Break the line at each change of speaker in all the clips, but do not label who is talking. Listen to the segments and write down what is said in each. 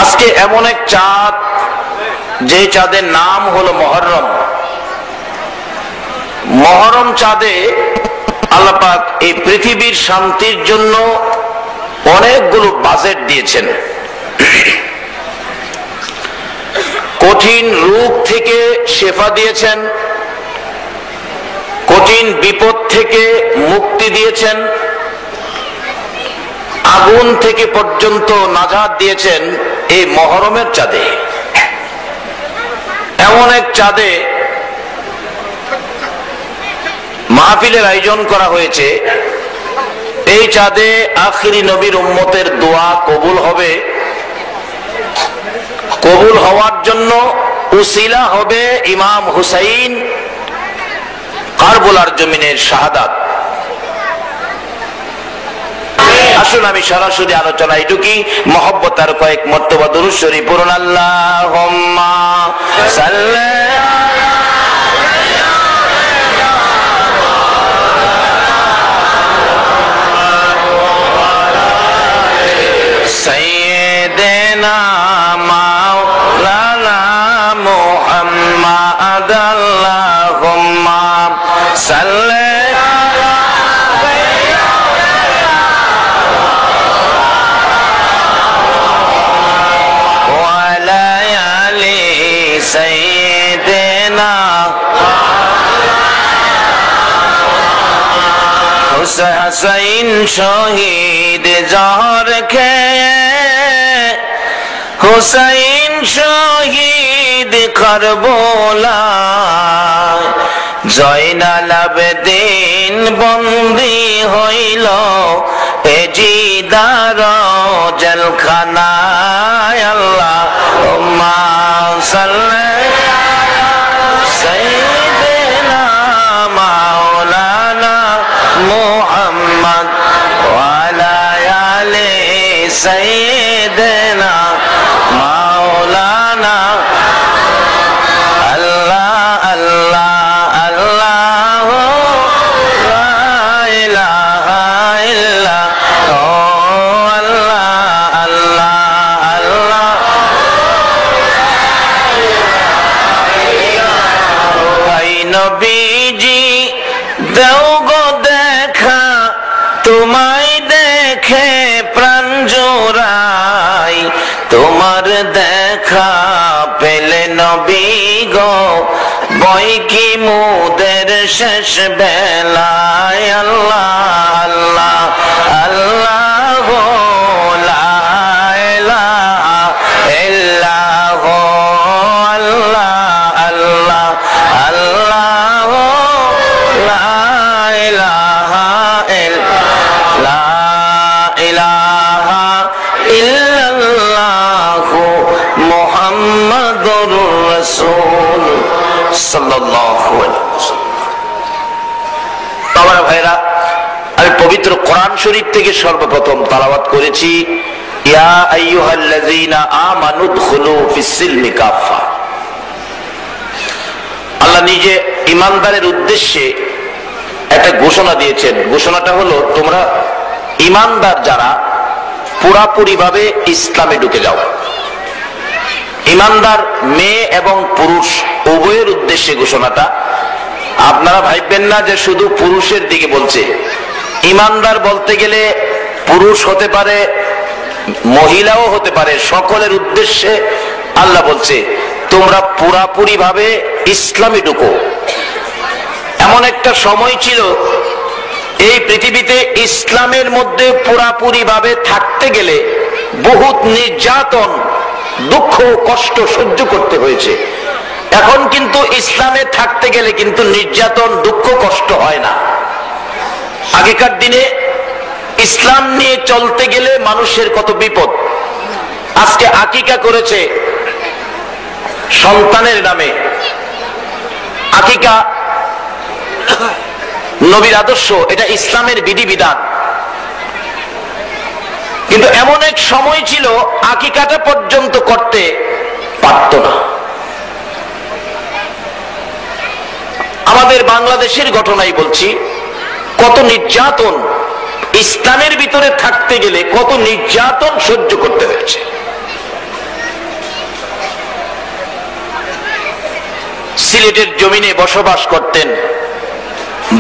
আজকে এমন এক চাঁদ, যে চাঁদের নাম হলো মহররম। মহররম চাঁদে আল্লাহ পাক এই পৃথিবীর শান্তির জন্য অনেকগুলো বাজেট দিয়েছেন। কঠিন রোগ থেকে শেফা দিয়েছেন, কঠিন বিপদ থেকে মুক্তি দিয়েছেন, আগুন থেকে পর্যন্ত নাজাত দিয়েছেন এই মহরমের চাঁদে। এমন এক চাঁদে মাহফিলের আয়োজন করা হয়েছে। এই চাঁদে আখিরি নবীর উম্মতের দোয়া কবুল হবে। কবুল হওয়ার জন্য উসিলা হবে ইমাম হুসাইন কারবালার জমিনের শাহাদাত। আসুন আমি সরাসরি আলোচনা এটুকি, মহব্বত আর কয়েক মর্তবা দুরূদ শরীফ পড়ুন। আল্লাহুম্মা সাল্লি সাইয়্যিদিনা মাওলানা মুহাম্মাদ। আল্লাহুম্মা সাল্লি হুসাইন শহীদ জহর খেয়ে, হুসাইন শহীদ কারবালায়, জয়নাল আবেদিন বন্দী হইল এ জিদার জেলখানায়। আল্লাহুম্মা সাল্লি সাইয়্যিদিনা মাওলানা মুহাম্মদ ওয়া আলা আলি সাইয়্যিদিনা মাওলানা। আল্লাহ আল্লাহ আল্লাহ লা ইলাহা ইল্লাল্লাহ। আল্লাহ আল্লাহ আল্লাহ। ভাই নবীজি দেও গো দেখা, তোমায় দেখে প্রাণ জোড়াই, তোমার দেখা পেলে নবী গো বই কি মুদের শেষ বেলায়। আল্লাহ আল্লাহ আল্লাহ লা ইলাহা ইল্লাল্লাহ। আল্লাহ আল্লাহ আল্লাহ লা ইলাহা ইল্লাল্লাহ মুহাম্মাদুর রাসূল সাল্লাল্লাহু আলাইহি ওয়াসাল্লাম। আমার ভাইরা, আমি পবিত্র কোরআন শরীফ থেকে সর্বপ্রথম তেলাওয়াত করেছি, ইয়া আইয়ুহাল্লাযীনা আমানু দুখুলু ফিস-সিলমি কাফা। আল্লাহ নিজে ঈমানদারের উদ্দেশ্যে একটা ঘোষণা দিয়েছেন। ঘোষণাটা হলো, তোমরা ঈমানদার যারা পুরাপুরি ভাবে ইসলামে ঢুকে যাও। ঈমানদার মেয়ে এবং পুরুষ উভয়ের উদ্দেশ্যে ঘোষণাটা। আপনারা ভাববেন না যে শুধু পুরুষের দিকে বলছে। ঈমানদার বলতে গেলে পুরুষ হতে পারে, মহিলাও হতে পারে, সকলের উদ্দেশ্যে আল্লাহ বলছে তোমরা পুরাপুরি ভাবে ইসলামে ঢুকো। এমন একটা সময় ছিল এই পৃথিবীতে ইসলামের মধ্যে পুরাপুরি ভাবে থাকতে গেলে বহুত নির্যাতন, দুঃখ, কষ্ট সহ্য করতে হয়েছে। এখন কিন্তু ইসলামে থাকতে গেলে কিন্তু নির্যাতন, দুঃখ, কষ্ট হয় না। আগেকার দিনে ইসলাম নিয়ে চলতে গেলে মানুষের কত বিপদ। আজকে আকিকা করেছে সন্তানের নামে। আকিকা নবীর আদর্শ, এটা ইসলামের বিধিবিধান। কিন্তু এমন এক সময় ছিল আকিকাটা পর্যন্ত করতে পারত না। আমাদের বাংলাদেশের ঘটনাই বলছি, কত নির্যাতন ইসলামের ভিতরে থাকতে গেলে কত নির্যাতন সহ্য করতে হয়েছে। সিলেটের জমিনে বসবাস করতেন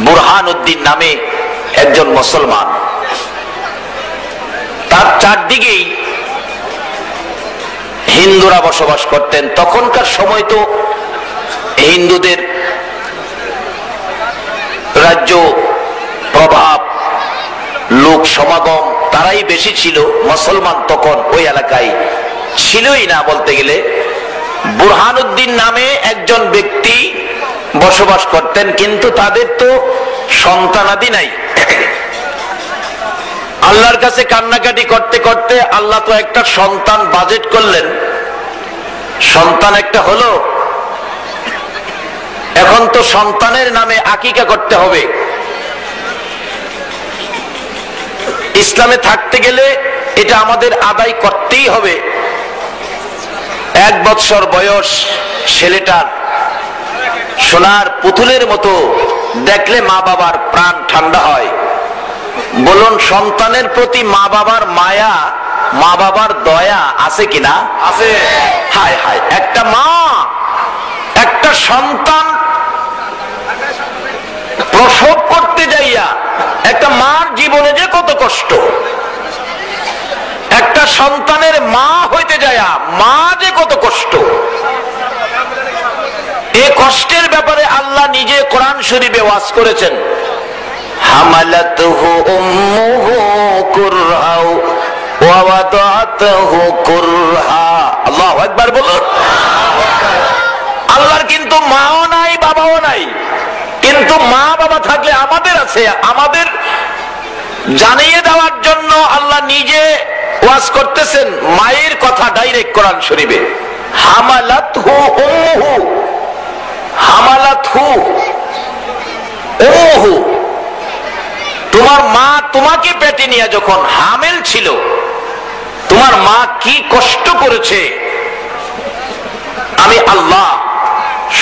বুরহানুদ্দিন নামে একজন মুসলমান। তার চারদিকেই হিন্দুরা বসবাস করতেন। তখনকার সময় তো হিন্দুদের রাজ্য, প্রভাব, লোক সমাগম তারাই বেশি ছিল। মুসলমান তখন ওই এলাকায় ছিলই না বলতে গেলে। বুরহানুদ্দিন নামে একজন ব্যক্তি বসবাস করতেন, কিন্তু তাদের তো সন্তানাদি নাই। আল্লাহর কাছে কান্নাকাটি করতে করতে আল্লাহ তো একটা সন্তান বাজেট করলেন, সন্তান একটা হলো। এখন তো সন্তানের নামে আকিকা করতে হবে। ইসলামে থাকতে গেলে এটা আমাদের আদায় করতেই হবে। 1 বছর বয়স ছেলেটার সোনার পুতুলের মতো, দেখলে মা বাবার প্রাণ ঠান্ডা হয়। বলুন, সন্তানের প্রতি মা বাবার মায়া, মা বাবার দয়া আছে কিনা? আছে। হায় হায়, একটা মা একটা সন্তান প্রসব করতে যাইয়া, একটা মার জীবনে যে কত কষ্ট, একটা সন্তানের মা হইতে যায়া মা যে কত কষ্ট, এই কষ্টের ব্যাপারে আল্লাহ নিজে কোরআন শরীফে ওয়াজ করেছেন। হামালাতুহু উম্মুহু কুরহা ওয়া ওয়াদাতুহু কুরহা। আল্লাহু আকবার বলুন। আল্লাহর কিন্তু মাও নাই, বাবাও নাই, কিন্তু মা বাবা থাকলে আমাদের আছে। আমাদের জানিয়ে দেওয়ার জন্য আল্লাহ নিজে ওয়াজ করতেছেন মায়ের কথা ডাইরেক্ট কোরআন শরীফে। হামালাতহু উম্মুহু, হামালাতহু উম্মুহু, তোমার মা তোমাকে পেটে নিয়ে যখন হামেল ছিল, তোমার মা কি কষ্ট করেছে আমি আল্লাহ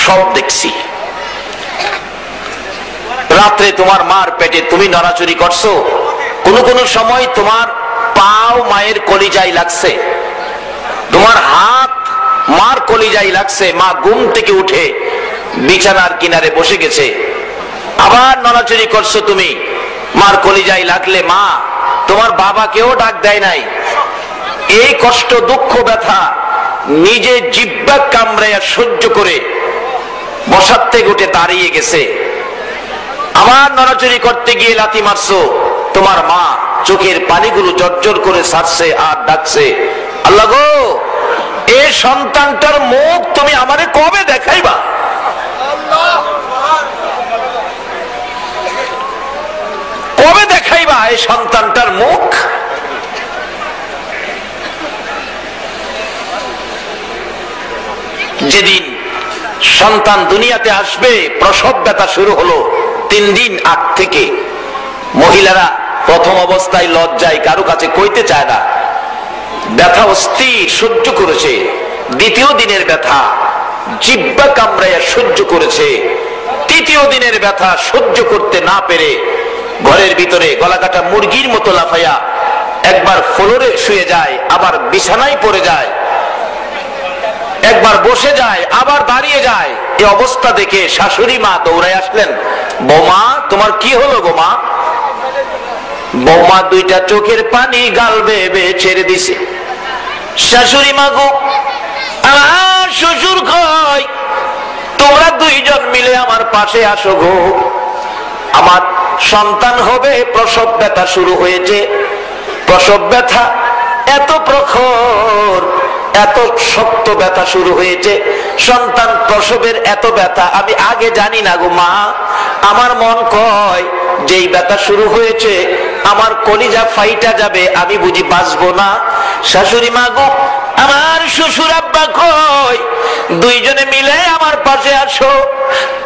সব দেখছি। রাত্রে তোমার মার পেটে তুমি নড়াচড়ি করছো, কোন কোন সময় তোমার পাও মায়ের কলিজায় লাগছে, তোমার হাত মার কলিজায় লাগছে। মা ঘুম থেকে উঠে বিছানার কিনারে বসে গেছে, আবার নড়াচড়ি করছো তুমি, মার কলিজায় লাগলে মা তোমার বাবাকেও ডাক দেয় নাই। এই কষ্ট, দুঃখ, ব্যথা নিজে জিহ্বা কামড়াইয়া সহ্য করে বসার থেকে উঠে দাঁড়িয়ে গেছে। আবার নড়াচড়ি করতে গিয়ে লাথি মারছো, তোমার মা চোখের পানিগুলো জর্জর করে ছাড়ছে আর ডাকছে, আল্লাহ গো, এই সন্তানটার মুখ তুমি আমারে কবে দেখাইবা? কবে দেখাইবা এই সন্তানটার মুখ? যেদিন সন্তান দুনিয়াতে আসবে, প্রসব ব্যথা শুরু হলো 3 দিন আগ থেকে। মহিলারা প্রথম অবস্থায় লজ্জায় কারো কাছে কইতে চায় না, ব্যথা অস্থির সহ্য করেছে। দ্বিতীয় দিনের ব্যথা জিহ্বা কামড়াইয়া সহ্য করেছে। তৃতীয় দিনের ব্যথা সহ্য করতে না পেরে ঘরের ভিতরে গলাকাটা মুরগির মতো লাফাইয়া একবার ফ্লোরে শুয়ে যায়, আবার বিছানায় পড়ে যায়, একবার বসে যায়, আবার দাঁড়িয়ে যায়। এই অবস্থা দেখে শাশুড়ি মা দৌড়ায় আসলেন, বৌমা তোমার কি হলো গো মা? বৌমা 2টা চোখের পানি গাল বেয়ে ছেড়ে দিছে। শাশুড়ি মা গো, আমার শ্বশুর কই? তোমরা 2 জন মিলে আমার পাশে আসো গো, আমার সন্তান হবে, প্রসব ব্যথা শুরু হয়েছে। প্রসব ব্যথা এত প্রখর, এত শক্ত ব্যথা শুরু হয়েছে, সন্তান প্রসবের এত ব্যথা আমি আগে জানি না গো মা। আমার মন কয় যেই ব্যথা শুরু হয়েছে আমার কলিজা ফাইটা যাবে, আমি বুঝি বাঁচবো না। শাশুড়ি মা গো, আমার শ্বশুর আব্বা কই? 2 জনে মিলে আমার পাশে আসো,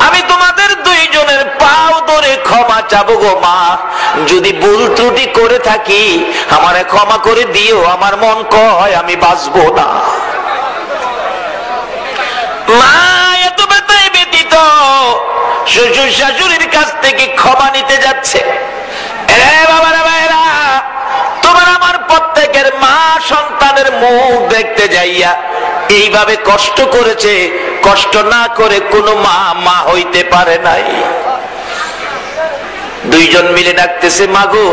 আমি তোমাদের 2 জনের পাও ধরে ক্ষমা চাবো গো মা। যদি ভুল ত্রুটি করে থাকি আমারে ক্ষমা করে দিও, আমার মন কয় আমি বাঁচবো না। মা এত ব্যথায় ব্যতীত শ্বশুর শাশুড়ির কাছ থেকে ক্ষমা নিতে যাচ্ছে। বাবারা ভাইরা, তোমার আমার প্রত্যেকের মা সন্তানের মুখ দেখতে যাইয়া এইভাবে কষ্ট করেছে, কষ্ট না করে কোনো মা মা হইতে পারে নাই। দুইজন মিলে ডাকতেছে, মা গো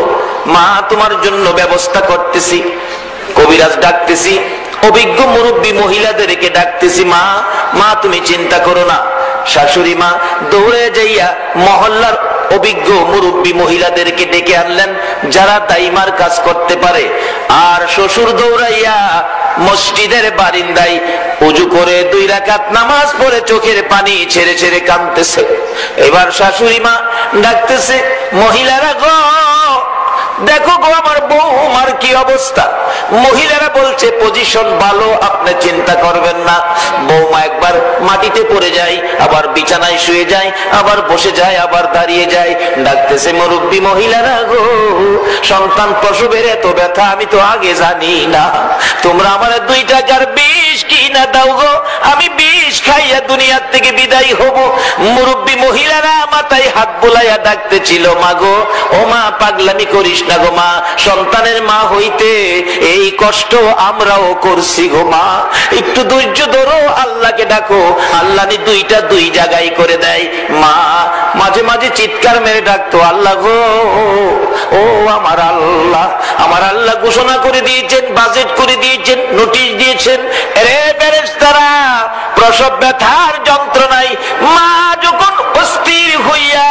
মা তোমার জন্য ব্যবস্থা করতেছি। কবিরাজ ডাকতেছি, অভিজ্ঞ মুরব্বী মহিলাদেরকে ডাকতেছি, মা মা তুমি চিন্তা করো না। শাশুড়ি মা দৌড়ে যাইয়া মহল্লার অভিজ্ঞ মুরব্বী মহিলাদেরকে ডেকে আনলেন, যারা দাইমার কাজ করতে পারে। আর শ্বশুর দৌড়াইয়া মসজিদের বারিন্দায় উজু করে 2 রাকাত নামাজ পড়ে চোখের পানি ছেড়ে ছেড়ে কাঁদতেছে। এবার শাশুড়ি মা ডাকতেছে, মহিলারা গো দেখো গো আমার বৌমার কি অবস্থা। মহিলারা বলছে, পজিশন ভালো, আপনি চিন্তা করবেন না। বৌমা একবার মাটিতে পড়ে যায়, আবার বিছানায় শুয়ে যায়, আবার বসে যায়, আবার দাঁড়িয়ে যায়। ডাকতেছে, মুরব্বী মহিলারা গো সন্তান প্রসবের এত ব্যথা আমি তো আগে জানি না। তোমরা আমার 2 টাকার বিষ কিনা দাও গো, আমি বিষ খাইয়া দুনিয়ার থেকে বিদায় হব। মুরব্বী মহিলারা মাথায় হাত বুলাইয়া ডাকতেছিল, মা গো ও মা পাগলামি করিস না গো মা, সন্তানের মা হইতে এই কষ্ট আমরাও করছি গো মা, একটু ধৈর্য ধরো, আল্লাহকে ডাকো, আল্লাহ 2টা 2 জায়গায় করে দেয়। মা মাঝে মাঝে চিৎকার মেরে ডাকতো, আল্লাহ গো ও আমার আল্লাহ, আমার আল্লাহ ঘোষণা করে দিয়েছেন, বাজেট করে দিয়েছেন, নোটিশ দিয়েছেন, রে ফেরেশতারা প্রসব ব্যথার যন্ত্রণায় মা যখন অস্থির হইয়া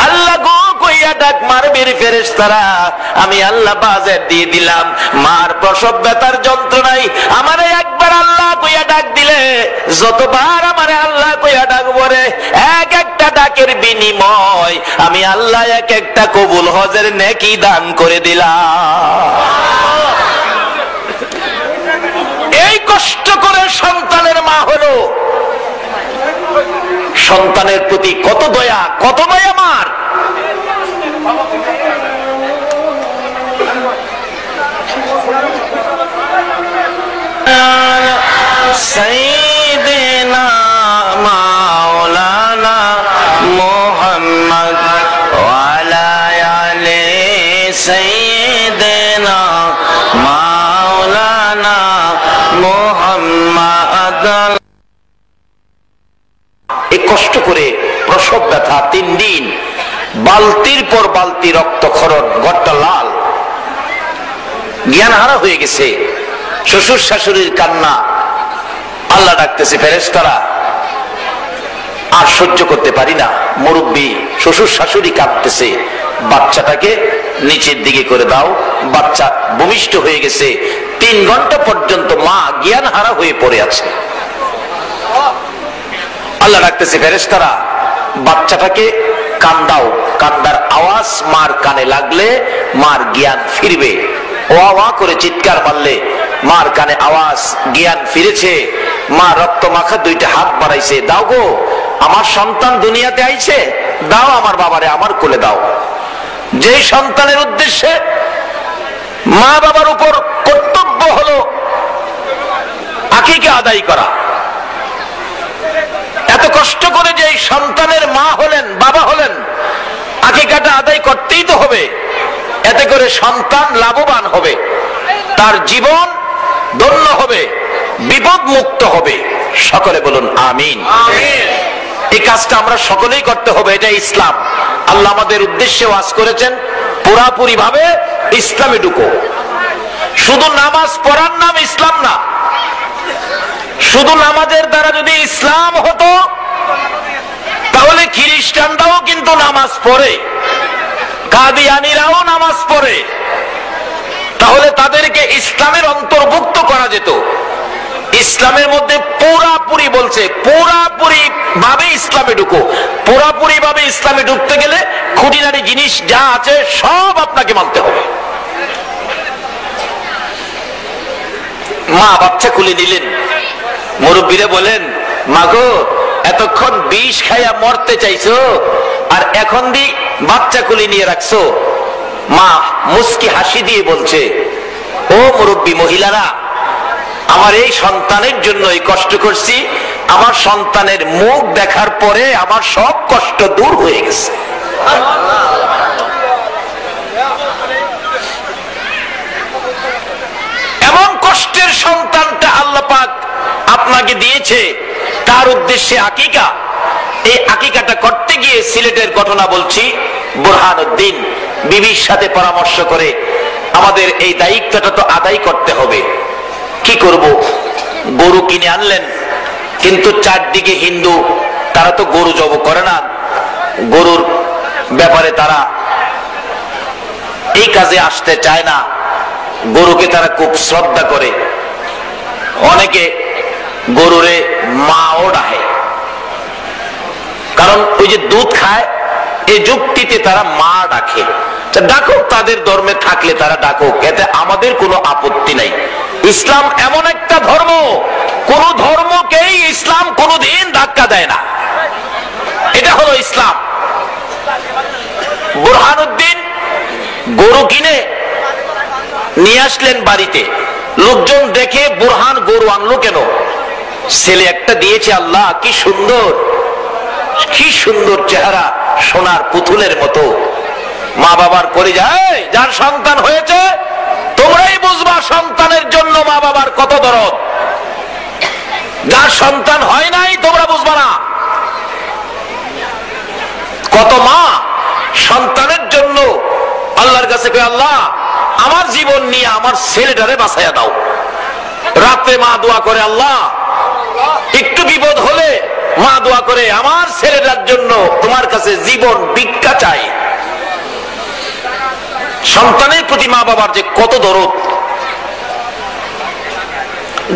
আল্লাহ গো কইয়া ডাক মারবে ফেরেশতারা, আমি আল্লাহ বাজেট দিয়ে দিলাম। মার প্রসব ব্যথার যন্ত্রণায় আমারে একবার আল্লাহ কইয়া ডাক দিলে যতবার আমারে আল্লাহ কইয়া ডাকবো রে, এক একটা ডাকের বিনিময় আমি আল্লাহ এক একটা কবুল হজের নেকি দান করে দিলাম। এই কষ্ট করে সন্তানের মা হলো, সন্তানের প্রতি কত দয়া, কত দয়া মার। সাইয়েদেনা মাওলানা মুহাম্মদ ওয়ালা আলে সাইয়েদেনা মাওলানা মুহাম্মদ। এই কষ্ট করে প্রসব ব্যথা 3 দিন, বালতির পর বালতি রক্তক্ষরণ, ঘরটা লাল, জ্ঞান হারা হয়ে গেছে। শ্বশুর শাশুড়ির কান্না, আল্লাহ ডাকতেছে, ফেরেশতারা আর সহ্য করতে পারি না, মুরব্বী শ্বশুর শাশুড়ি কাঁদতেছে, বাচ্চাটাকে নিচের দিকে করে দাও, বাচ্চা ভূমিষ্ঠ হয়ে গেছে। 3 ঘন্টা পর্যন্ত মা জ্ঞান হারা হয়ে পড়ে আছে। আল্লাহ ডাকতেছে, ফেরেশতারা বাচ্চাটাকে কান্দাও, কান্দার আওয়াজ মার কানে লাগলে মার জ্ঞান ফিরবে। ওয়া ওয়া করে চিৎকার মারলে মার কানে আওয়াজ, জ্ঞান ফিরেছে। মা রক্ত মাখা 2টা হাত বাড়াইছে, দাও গো আমার সন্তান দুনিয়াতে আইছে, দাও আমার বাবারে আমার কোলে দাও। যেই সন্তানের উদ্দেশ্যে মা বাবার উপর কর্তব্য হলো আকিকা আদায় করা, এত কষ্ট করে যে সন্তানের মা হলেন, বাবা হলেন, আকিকাটা আদায় করতেই তো হবে। এতে করে সন্তান লাভবান হবে, তার জীবন ধন্য হবে, বিপদ মুক্ত হবে। সকলে বলুন আমিন। এই কাজটা আমরা সকলেই করতে হবে, এটা ইসলাম। আল্লাহ আমাদের উদ্দেশ্যে ওয়াজ করেছেন, পুরাপুরি ভাবে ইসলামে ঢুকো। শুধু নামাজ পড়ার নাম ইসলাম না, শুধু নামাজের দ্বারা যদি ইসলাম হতো তাহলে খ্রিস্টানরাও কিন্তু নামাজ পড়ে, কাদিয়ানীরাও নামাজ পড়ে, তাহলে তাদেরকে ইসলামের অন্তর্ভুক্ত করা যেত। ইসলামের মধ্যে পুরাপুরি বলছে, পুরাপুরি ভাবে ইসলামে ঢুকো। পুরাপুরি ভাবে ইসলামে ঢুকতে গেলে খুঁটিনাটি জিনিস যা আছে সব আপনাকে মানতে হবে। মা বাচ্চা খুলে দিলেন, মুরব্বীরা বলেন, মাগো এতক্ষণ বিষ খাইয়া মরতে চাইছো আর এখন দি বাচ্চা কুলি নিয়ে রাখছো। মা মুস্কি হাসি দিয়ে বলছে, ও মুরব্বী মহিলারা, আমার এই সন্তানের জন্য এই কষ্ট করছি, আমার সন্তানের মুখ দেখার পরে আমার সব কষ্ট দূর হয়ে গেছে। এমন কষ্টের সন্তানটা আল্লাহ পাক আপনাকে দিয়েছে, কার উদ্দেশ্যে আকিকা? এই আকিকাটা করতে গিয়ে সিলেটের ঘটনা বলছি। বুরহানুদ্দিন বিবির সাথে পরামর্শ করে আমাদের এই দায়িত্বটা তো আদায় করতে হবে, কি করব? গরু কিনে আনলেন, কিন্তু চারদিকে হিন্দু, তারা তো গরু জব করে না, গরুর ব্যাপারে তারা এই কাজে আসতে চায় না, গরুকে তারা খুব শ্রদ্ধা করে, অনেকে গরুরে মাও ডাকে, কারণ ওই যে দুধ খায়, এই যুক্তিতে তারা মা ডাকে। ডাকুক, তাদের ধর্মে থাকলে তারা ডাকুক, এতে আমাদের কোনো আপত্তি নাই। ইসলাম এমন একটা ধর্ম, কোন ধর্মকেই ইসলাম কোনদিন ধাক্কা দেয় না, এটা হলো ইসলাম। বুরহানুদ্দিন গরু কিনে নিয়ে আসলেন বাড়িতে, লোকজন দেখে বুরহান গরু আনলো কেন? ছেলে একটা দিয়েছে, আল্লাহ কি সুন্দর, কি সুন্দর চেহারা, সোনার পুতুলের মতো। মা বাবার করে যায়, যার সন্তান হয়েছে তোমরাই বুঝবা সন্তানের জন্য মা বাবার কত দরদ, যার সন্তান হয় নাই তোমরা বুঝবা না কত মা সন্তানের জন্য আল্লাহর কাছে কয়, আল্লাহ আমার জীবন নিয়ে আমার ছেলেটারে বাঁচাইয়া দাও। রাতে মা দোয়া করে, আল্লাহ একটু বিপদ হলে মা দোয়া করে, আমার ছেলেটার জন্য তোমার কাছে জীবন ভিক্ষা চাই। সন্তানের প্রতি মা বাবার যে কত দরদ।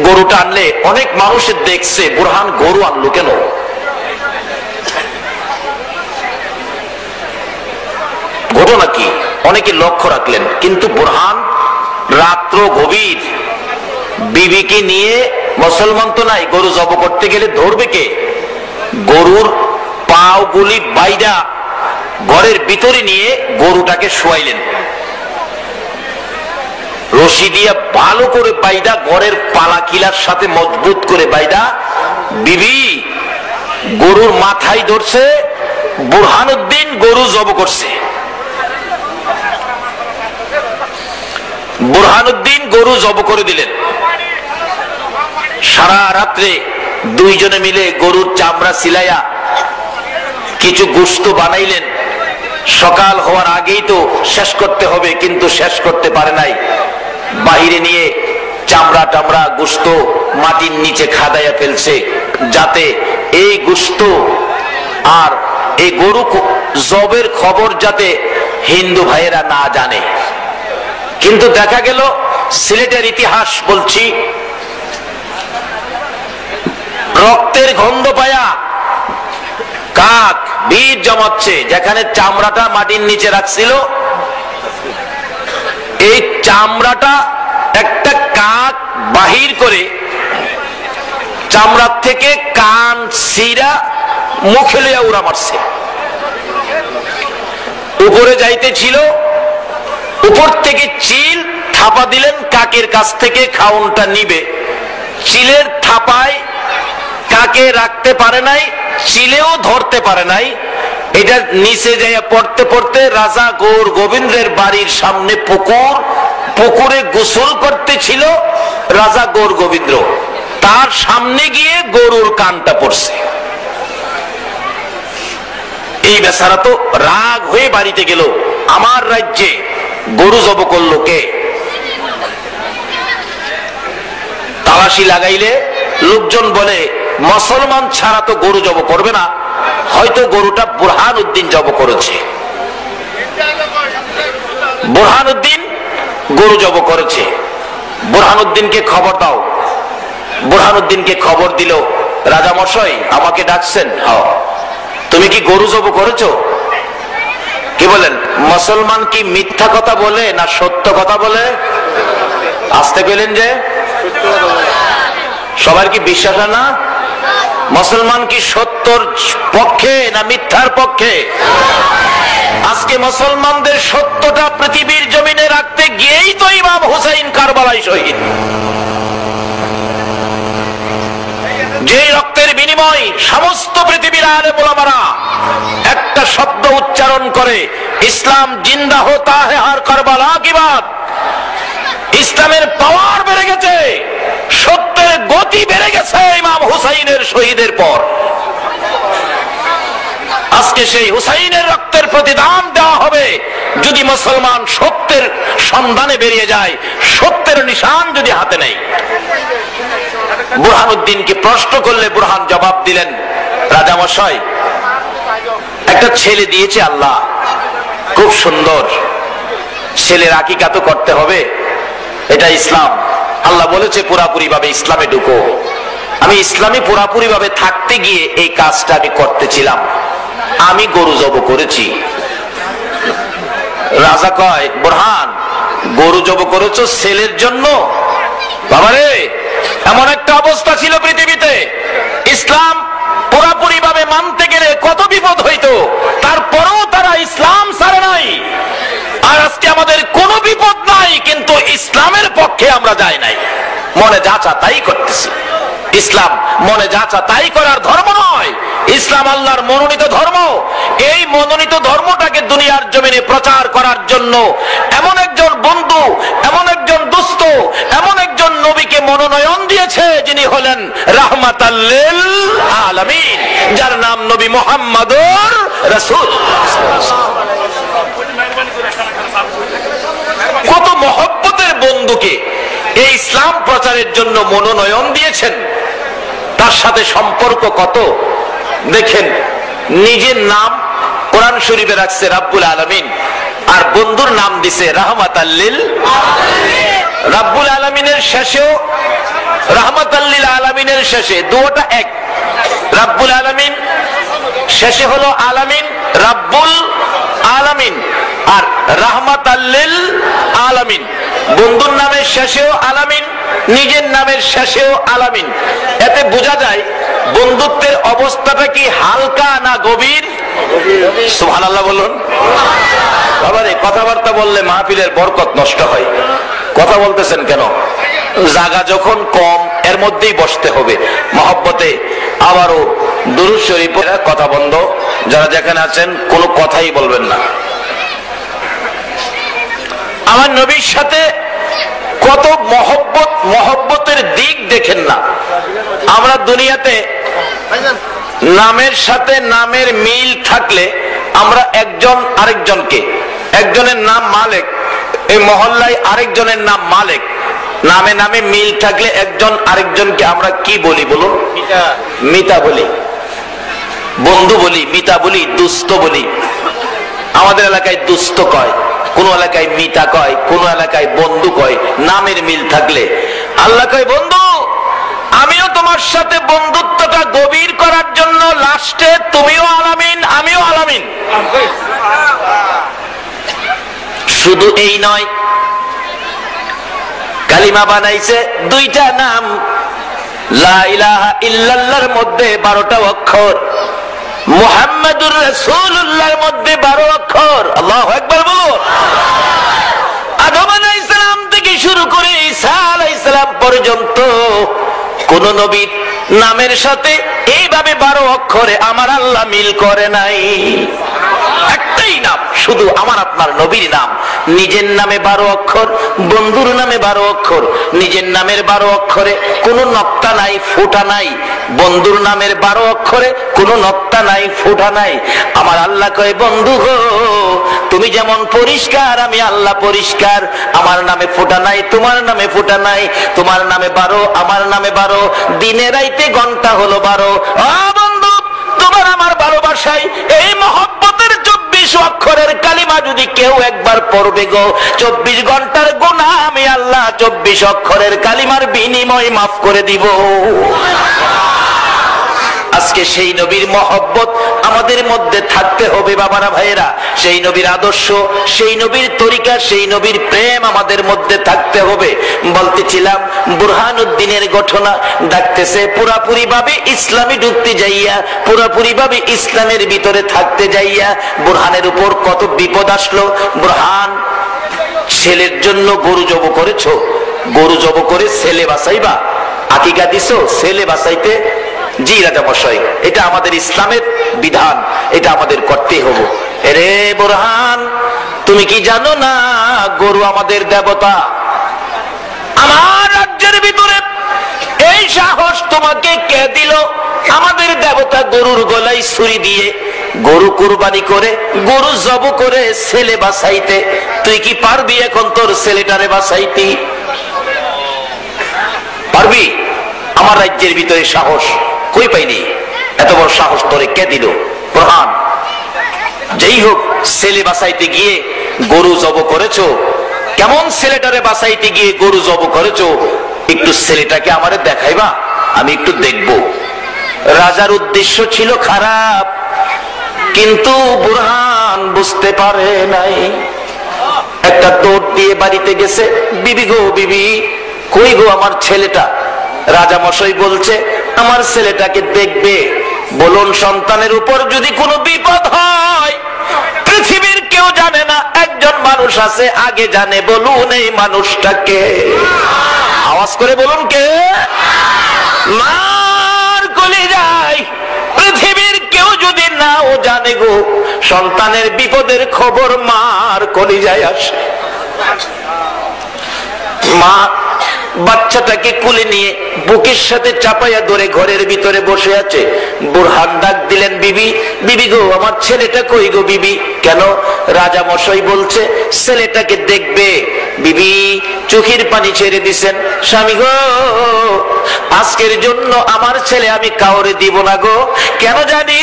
গরুটা আনলে অনেক মানুষের দেখছে, বুরহান গরু আনলো কেন? ঘটনা কি? অনেকে লক্ষ্য রাখলেন, কিন্তু বুরহান রাত্র গভীর, বিবিকে নিয়ে, মুসলমান তো নাই, গরু জব করতে গেলে ধরবে কে? গরুর পাও গুলি বাইরা ঘরের ভিতরে নিয়ে গরুটাকে শোয়াইলেন, রশি দিয়ে ভালো করে বাইদা, ঘরের পালা কিলার সাথে মজবুত করে বাইদা, বিবি গরুর মাথায় ধরছে, বুরহানুদ্দিন গরু জব করছে। বুরহানুদ্দিন গরু জব করে দিলেন। সারা রাত্রে দুইজনে মিলে গরুর চামড়া সিলাইয়া কিছু গোশত বানাইলেন। সকাল হওয়ার আগেই তো শেষ করতে হবে, কিন্তু শেষ করতে পারে নাই। বাহিরে নিয়ে চামড়া টামড়া গোশত মাটির নিচে খাদাইয়া ফেলছে, যাতে এই গোশত আর এই গরু জবের খবর যাতে হিন্দু ভাইয়েরা না জানে। কিন্তু দেখা গেল, সিলেটের ইতিহাস বলছি, রক্তের গন্ধ পায়া কাক বীর জমাচ্ছে, যেখানে চামড়াটা মাটির নিচে রাখছিল, এই চামড়াটা একটা কাক বাহির করে চামড়ার থেকে কান সিরা মুখে লইয়া উড়া মারছে। উপরে যাইতেছিল, উপর থেকে চিল থাপা দিলেন, কাকের কাছ থেকে খাউনটা নিবে। চিলের থাপায় কাকে রাখতে পারে নাই, চিলেও ধরতে পারে নাই। এটা নিচে যাইয়া পড়তে পড়তে রাজা গৌর গোবিন্দের বাড়ির সামনে পুকুর, পুকুরে গোসল করতেছিল রাজা গৌর গোবিন্দ, তার সামনে গিয়ে গরুর কানটা পড়ছে। এই বেচারা তো রাগ হয়ে বাড়িতে গেল, আমার রাজ্যে গরু জব করলো কে? তালাশি লাগাইলে লোকজন বলে, মুসলমান ছাড়া তো গরু জব করবে না, হয়তো গরুটা বুরহানুদ্দিন জব করেছে। বুরহানুদ্দিন গরু জব করেছে, বুরহানুদ্দিনকে খবর দাও। বুরহানুদ্দিনকে খবর দিল, রাজা মশাই আমাকে ডাকছেন? হ্যাঁ। তুমি কি গরু জব করেছো? কি বলেন? মুসলমান কি মিথ্যা কথা বলে না সত্য কথা বলে? আসতে পেলেন যে সবার কি বিশ্বাস হয় না? মুসলমান কি সত্যর পক্ষে না মিথ্যার পক্ষে? আজকে মুসলমানদের সত্যটা পৃথিবীর জমিনে রাখতে গিয়েই তো ইমাম হুসাইন কারবালায় শহীদ। যে রক্তের বিনিময় সমস্ত পৃথিবীর আলেম ওলামারা একটা শব্দ উচ্চারণ করে, ইসলাম জিন্দা হতা হে হর কারবালা কি বাত। ইসলামের পাওয়ার বেড়ে গেছে, সত্যের গতি বেড়ে গেছে ইমাম হুসাইনের শহীদের পর। আজকে সেই হুসাইনের রক্তের প্রতিদান দেওয়া হবে যদি মুসলমান সত্যের সন্ধানে বেরিয়ে যায়, সত্যের নিশান যদি হাতে নেই। বুরহানুদ্দিনকে প্রশ্ন করলে বুরহান জবাব দিলেন, রাজামশাই, একটা ছেলে দিয়েছে আল্লাহ, খুব সুন্দর, ছেলের আকিকা তো করতে হবে, এটা ইসলাম। আল্লাহ বলেছে পুরাপুরি ভাবে ইসলামে ঢুকো। আমি ইসলামে পুরাপুরি ভাবে থাকতে গিয়ে এই কাজটা আমি করতেছিলাম, আমি গরু জব করেছি। রাজা কয়, বুরহান, গরু জব করেছো ছেলের জন্য? বাবারে, এমন একটা অবস্থা ছিল পৃথিবীতে, ইসলাম পুরাপুরি ভাবে মানতে গেলে কত বিপদ হইতো, তারপরেও তারা ইসলাম ছাড়ে নাই। আর আজকে আমাদের কোনো বিপদ নাই, কিন্তু ইসলামের পক্ষে আমরা যাই নাই, মনে যা চা তাই করতেছি। ইসলাম মনে যা চা তাই করার ধর্ম নয়, ইসলাম আল্লাহর মনোনীত ধর্ম। এই মনোনীত ধর্মটাকে দুনিয়ার জমিনে প্রচার করার জন্য এমন একজন বন্ধু, এমন একজন দোস্ত, এমন একজন নবীকে মনোনয়ন দিয়েছে যিনি হলেন রাহমাতাল লিল আলামিন, যার নাম নবী মুহাম্মদুর রাসূল। কত মহব্বতের বন্ধুকে এই ইসলাম প্রচারের জন্য মনোনয়ন দিয়েছেন, তার সাথে সম্পর্ক কত। দেখেন, নিজের নাম কোরআন শরীফে রাখছে রাব্বুল আলামিন, আর বন্ধুর নাম দিছে রাহমাতাল লিল আলামিন। রাব্বুল আলামিনের শেষেও রাহমাতাল লিল আলামিনের শেষে দুটোটা এক। রাব্বুল আলামিন শেষে হলো আলামিন, রাব্বুল আলামিন, আর রাহমাতাল লিল আলামিন। বন্ধুর নামের শেষেও আলামিন, নিজের নামের শেষেও আলামিন। এতে বোঝা যায় বন্ধুত্বের অবস্থাটা কি হালকা না গভীর। সুবহানাল্লাহ বলুন। বাবারে, কথাবার্তা বললে মাহফিলের বরকত নষ্ট হয়। কথা বলতেছেন কেন? জায়গা যখন কম, এর মধ্যেই বসতে হবে মহব্বতে। আবারও দুরূদ শরীফ, কথা বন্ধ, যারা যেখানে আছেন কোনো কথাই বলবেন না। আমার নবীর সাথে কত মহব্বত, মহব্বতের দিক দেখেন না। আমরা দুনিয়াতে নামের সাথে নামের মিল থাকলে আমরা একজন আরেকজনকে, একজনের নাম মালিক, এই মহল্লায় আরেকজনের নাম মালিক, নামে নামে মিল থাকলে একজন আরেকজনকে আমরা কি বলি বলুন? মিতা বলি, বন্ধু বলি, মিতা বলি, দুস্থ বলি। আমাদের এলাকায় দুস্থ কয়, কোন এলাকায় মিতা কয়, কোন এলাকায় বন্ধু কয়, নামের মিল থাকলে। আল্লাহ কয়, বন্ধু, আমিও তোমার সাথে বন্ধুত্বটা গভীর করার জন্য লাস্টে তুমিও আলামিন, আমিও আলামিন। শুধু এই নয়, কালিমা বানাইছে দুইটা নাম, লা ইলাহা ইল্লাল্লাহর মধ্যে 12টা অক্ষর, মুহাম্মাদুর রাসূলুল্লাহর মধ্যে 12 অক্ষর। আল্লাহু আকবার বলুন। আদম আলাইহিস সালাম থেকে শুরু করে ঈসা আলাইহিস সালাম পর্যন্ত কোন নবীর নামের সাথে এইভাবে 12 অক্ষরে আমার আল্লাহ মিল করে নাই। একটাই নাম, শুধু আমার আপনার নবীর নাম। নিজের নামে 12 অক্ষর, বন্ধুর নামে 12 অক্ষর। নিজের নামের 12 অক্ষরে কোনো নক্তা নাই, ফোঁটা নাই। বন্ধুর নামের 12 অক্ষরে কোনো নক্তা নাই, ফোঁটা নাই। আমার আল্লাহ কয়, বন্ধু গো, তুমি যেমন পরিষ্কার, আমি আল্লাহ পরিষ্কার। আমার নামে ফোঁটা নাই, তোমার নামে ফোঁটা নাই। তোমার নামে 12, আমার নামে 12। দিনে রাইতে ঘন্টা হলো 12। বন্ধু, তোমার আমার ভালোবাসায় এই মহব্বতের 24 অক্ষরের কালিমা যদি কেউ একবার পড়বে গো, 24 ঘন্টার গুনাহ আমি আল্লাহ 24 অক্ষরের কালিমার বিনিময় মাফ করে দিব। আজকে সেই নবীর মহব্বত আমাদের মধ্যে থাকতে হবে বাবারা, ভাইয়েরা। সেই নবীর আদর্শ, সেই নবীর তরিকা, সেই নবীর প্রেম আমাদের মধ্যে থাকতে হবে। বলতেছিলাম, বুরহানুদ্দিনের ঘটনা ডাকতেছে পুরাপুরি ভাবে ইসলামে ঢুকতে যাইয়া, পুরাপুরি ভাবে ইসলামের ভিতরে থাকতে যাইয়া বুরহানের উপর কত বিপদ আসলো। বুরহান, ছেলের জন্য গরু জব করেছো, গরু জব করে ছেলে বাঁচাইবা, আকিকা দিছো ছেলে বাঁচাইতে? জি রাজা মশাই, এটা আমাদের ইসলামের বিধান, এটা আমাদের করতেই হবে। রে বুরহান, তুমি কি জানো না গরু আমাদের দেবতা? আমার রাজ্যের ভিতরে এই সাহস তোমাকে কে দিল? আমাদের দেবতা গরুর গলায় ছুরি দিয়ে গরু কুরবানি করে, গরু জব করে ছেলে বাঁচাইতে। তুই কি পারবি এখন তোর ছেলেটারে বাঁচাইতে? পারবি? আমার রাজ্যের ভিতরে সাহস কই পাইনি? এত বড় সাহস তোরে কে দিল? প্রধান। যেই হোক, ছেলে বাঁচাইতে গিয়ে গরু জব করেছো। কেমন ছেলেটারে বাঁচাইতে গিয়ে গরু জব করেছো? একটু ছেলেটাকে আমারে দেখাইবা, আমি একটু দেখব। রাজার উদ্দেশ্য ছিল খারাপ, কিন্তু বুরহান বুঝতে পারে নাই। একটা দৌড় দিয়ে বাড়িতে গেছে। বিবি গো, বিবি কই গো আমার ছেলেটা? রাজা মশাই বলছে আমার ছেলেটাকে দেখবে। বলুন, সন্তানের উপর যদি কোনো বিপদ হয়, পৃথিবীর কেউ জানে না, একজন মানুষ আছে আগে জানে। বলুন এই মানুষটাকে, আওয়াজ করে বলুন কে? মার কলিজায় পৃথিবীর কেউ যদি নাও জানে গো, সন্তানের বিপদের খবর মার কলিজায় আসে। মা বাচ্চাটাকে কুলে নিয়ে বুকের সাথে চাপাইয়া ধরে ঘরের ভিতরে বসে আছে। বুরহান ডাক দিলেন, বিবি, বিবি গো আমার ছেলেটা কই গো? বিবি কেন? রাজা মশাই বলছে ছেলেটাকে দেখবে। বিবি চোখের পানি ছেড়ে দিছেন। স্বামী গো, আজকের জন্য আমার ছেলে আমি কাউরে দিব না গো। কেন জানি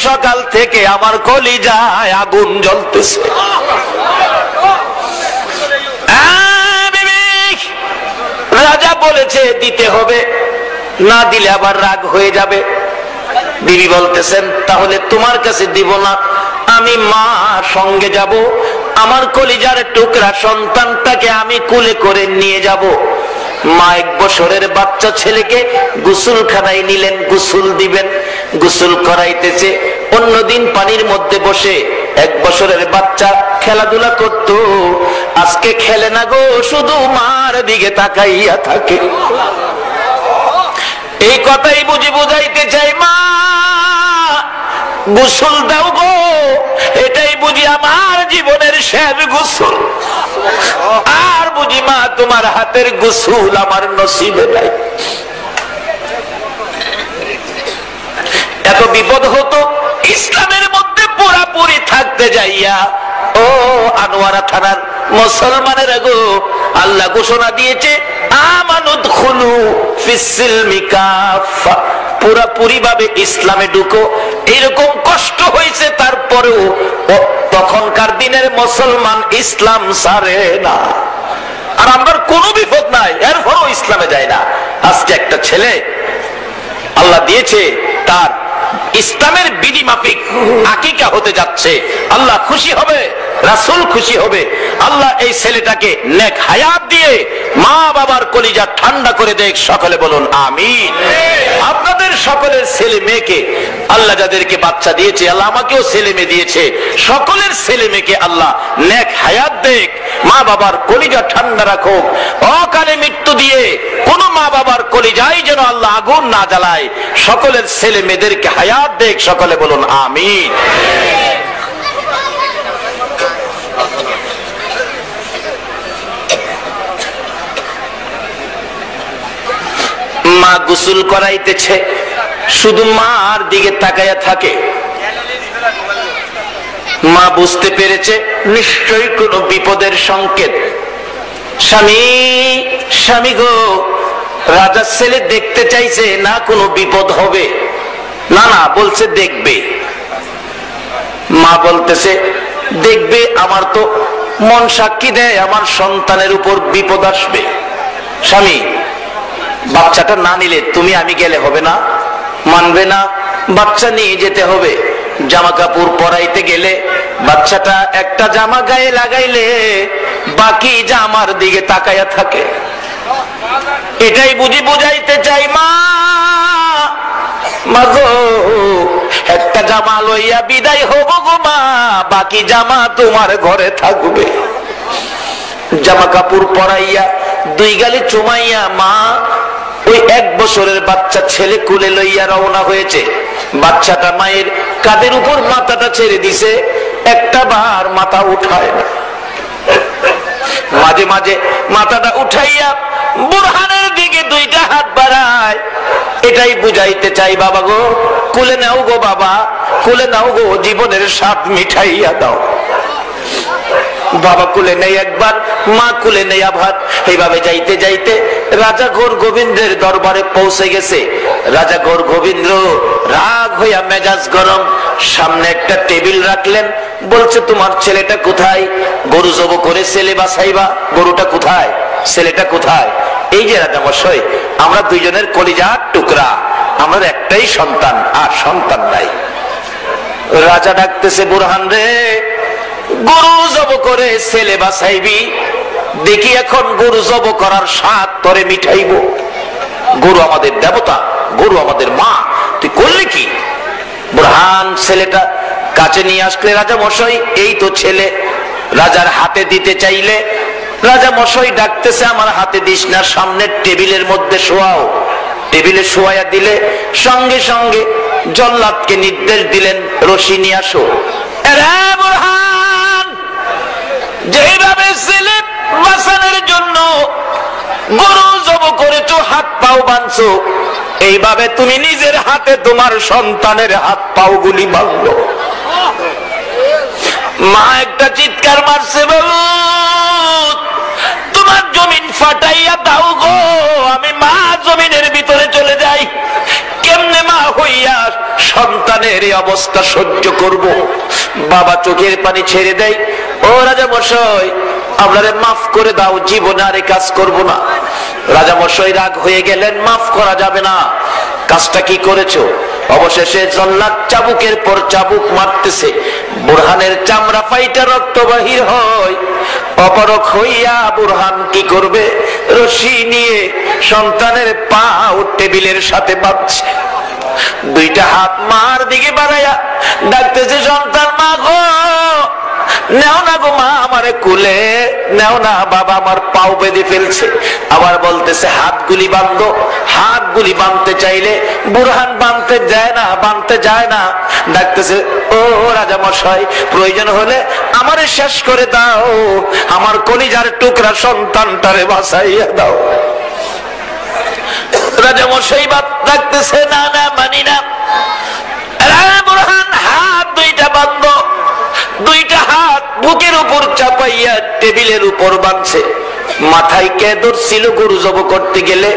সকাল থেকে আমার কলিজায় আগুন জ্বলতেছে। রাজা বলেছে দিতে হবে, না দিলে আবার রাগ হয়ে যাবে। বিবি বলতেছেন তাহলে তোমার কাছে দিব না, আমি মা সঙ্গে যাব। আমার কলিজার টুকরা সন্তানটাকে আমি কুলে করে নিয়ে যাব। মা 1 বছরের বাচ্চা ছেলেকে গোসলখানায় নিলেন, গোসল দিবেন। গোসল করাইতেছে। অন্যদিন পানির মধ্যে বসে 1 বছরের বাচ্চা খেলাধুলা করত। আজকে খেলে না গো, শুধু মার দিকে তাকাইয়া থাকে। এই কথাই বুঝি বুঝাইতে চাই, মা গোসল দাও গো, এটাই বুঝি আমার জীবনের শেষ গোসল। আর বুঝি মা তোমার হাতের গোসল আমার নসিবে নাই। এত বিপদ হতো ইসলামের মধ্যে পুরাপুরি থাকতে যাইয়া। ও আনোয়ারা থানার মুসলমানেরা গো, আল্লাহ ঘোষণা দিয়েছে আমানুদখুলু ফিস-সিলমি কাফা, পুরাপুরি ভাবে ইসলামে ঢুকো। এরকম কষ্ট হয়েছে, তারপরেও তখনকার দিনের মুসলমান ইসলাম ছাড়ে না। আর আমরা কোনো বিপদ নাই, এরপরও ইসলামে যায় না। আজকে একটা ছেলে আল্লাহ দিয়েছে, তার ইসলামের বিধি মাফিক আকিকা হতে যাচ্ছে। আল্লাহ খুশি হবে, রাসূল খুশি হবে। আল্লাহ এই ছেলেটাকে নেক হায়াত দিয়ে মা বাবার কলিজা ঠান্ডা করে দেখ। সকলে বলুন আমিন। আপনাদের সকলের ছেলে মেয়েকে আল্লাহ যাদেরকে বাচ্চা দিয়েছে, আল্লাহ আমাকেও ছেলে মেয়ে দিয়েছে, সকলের ছেলে মেয়েকে আল্লাহ নেক হায়াত দেখ, মা বাবার কলিজা ঠান্ডা রাখুক। অকালে মৃত্যু দিয়ে কোন মা বাবার কলিজায় যেন আল্লাহ আগুন না জ্বালায়। সকলের ছেলে মেয়েদেরকে হায়াত দেখ। সকলে বলুন আমিন। মা গোসল করাইতেছে, শুধু মার দিকে তাকায়া থাকে। মা বুঝতে পেরেছে নিশ্চয়ই কোনো বিপদের সংকেত। স্বামী, স্বামী গো, রাজার ছেলে দেখতে চাইছে না কোনো বিপদ হবে? না না, বলছে দেখবে। মা বলতেছে দেখবে, আমার তো মন সাক্ষী দেয় আমার সন্তানের উপর বিপদ আসবে। স্বামী, বাচ্চাটা না নিলে তুমি আমি গেলে হবে না? মানবে না, বাচ্চা নিয়ে যেতে হবে। জামা কাপড় পরাইতে গেলে বাচ্চাটা একটা জামা গায়ে লাগাইলে বাকি জামার দিকে তাকায়া থাকে। এটাই বুঝি বুঝাইতে চাই, মা মাগো একটা জামা লইয়া বিদায় হব গো মা, বাকি জামা তোমার ঘরে থাকবে। জামা কাপড় পরাইয়া 2 গালি চুমাইয়া মা ওই 1 বছরের বাচ্চা ছেলে কুলে লইয়া রওনা হয়েছে। বাচ্চাটা মায়ের কাঁধের উপর মাথাটা ছেড়ে দিছে, একটা বার মাথা উঠায় না। মাঝে মাঝে মাথাটা উঠাইয়া বুরহানের দিকে দুইটা হাত বাড়ায়, এটাই বুঝাইতে চাই, বাবা গো কুলে নাও গো, বাবা কুলে নাও গো, জীবনের স্বাদ মিঠাইয়া দাও। বাবা কুলে নেই একবার, মা কুলে নেই আবার। এইভাবে যাইতে যাইতে রাজা গৌর গোবিন্দের দরবারে পৌঁছে গেছে। রাজা গৌর গোবিন্দ রাগ হইয়া মেজাজ গরম, সামনে একটা টেবিল রাখলেন, বলছে তোমার ছেলেটা কোথায়? গরু জব করে ছেলে বাছাইবা, গরুটা কোথায়, ছেলেটা কোথায়? এই যে রাজা মশাই, আমরা দুইজনের কলিজার টুকরা, আমার একটাই সন্তান, আর সন্তান নাই। রাজা ডাকতেছে, বুরহান রে, গরু জব করে ছেলে বাছাইবি, দেখি এখন গরু জব করার স্বাদ তরে মিঠাইব। গরু আমাদের দেবতা, গরু আমাদের মা, তুই করলি কি? বুরহান ছেলেটা কাছে নিয়ে আসলে, রাজা মশাই এই তো ছেলে। রাজার হাতে দিতে চাইলে রাজা মশাই ডাকতেছে, আমার হাতে দিস না, সামনের টেবিলের মধ্যে শোয়াও। টেবিলে শোয়াইয়া দিলে সঙ্গে সঙ্গে জল্লাদকে নির্দেশ দিলেন, রশি নিয়ে আসো। বুরহান, যেভাবে ছেলে বাঁচানোর জন্য গরু জব করেছো, হাত পাও বাঁধছো, এইভাবে তুমি নিজের হাতে তোমার সন্তানের হাত পাও গুলি বাঁধলো। মা একটা চিৎকার মারছে, বলো তোমার জমিন ফাটাইয়া দাও গো, আমি মা জমিনের ভিতরে চলে যাই। কেমনে মা হইয়া সন্তানের এই অবস্থা সহ্য করব? বাবা চোখের পানি ছেড়ে দেয়, ও রাজা মশাই আপনারে মাফ করে দাও, জীবনে আর এই কাজ করবো না। রাজা মশাই রাগ হয়ে গেলেন, মাফ করা যাবে না, কাজটা কি করেছো? অবশেষে জল্লাদ চাবুকের পর চাবুক মারতেছে, বুরহানের চামড়া ফাইটা রক্ত বাহির হয়। অপরক হইয়া বুরহান কি করবে? রশি নিয়ে সন্তানের পা টেবিলের সাথে বাঁধছে, দুইটা হাত মার দিকে বাড়াইয়া ডাকতেছে, সন্তান মা গো, নেও না গো মা, আমারে কুলে নেও না, বাবা আমার পাও বেঁধে ফেলছে। আবার বলতেছে হাতগুলি বাঁধো। হাতগুলি বাঁধতে চাইলে বুরহান বাঁধতে যায় না, বাঁধতে যায় না। ডাকতেছে, ও রাজা মশাই, প্রয়োজন হলে আমারে শেষ করে দাও, আমার কলিজার টুকরা সন্তানটারে বাঁচাইয়া দাও। রাজা মশাই বাদ ডাকতেছে, না না মানি না। বুরহান হাত দুইটা বাঁধো, দুইটা হাত বুকের উপর চাপাইয়া টেবিলের উপর বাঁধছে। মাথায় কে ধরছিল গরু জব করতে গেলে?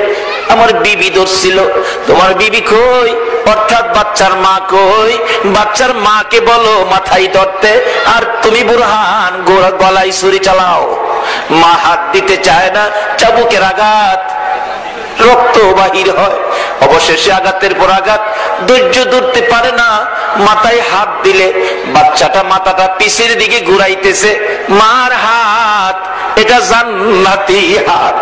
আমার বিবি ধরছিল। তোমার বিবি কই? অর্থাৎ বাচ্চার মা কই? বাচ্চার মাকে বলো মাথায় ধরতে, আর তুমি বুরহান গলায় ছুরি চালাও। মা হাত দিতে চায় না, চাবুকের আঘাত, রক্ত বাহির হয়। অবশেষে আঘাতের পর আঘাত ধৈর্য ধরতে পারে না, মাথায় হাত দিলে বাচ্চাটা মাথাটা পিছের দিকে ঘুরাইতেছে। মার হাত, এটা জান্নাতি হাত,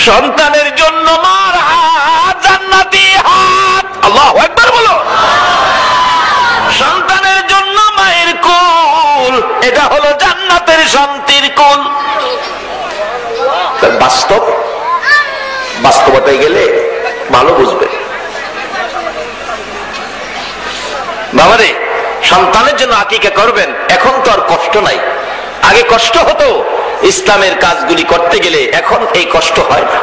সন্তানের জন্য মার হাত জান্নাতি হাত। আল্লাহু আকবার বলো। সন্তানের জন্য মায়ের কোল, এটা হলো জান্নাতের শান্তির কোল। বাস্তব, বাস্তবতায় গেলে ভালো বুঝবে। বাবারে, সন্তানের জন্য আকিকা করবেন, এখন তো আর কষ্ট নাই। আগে কষ্ট হতো ইসলামের কাজগুলি করতে গেলে, এখন এই কষ্ট হয় না।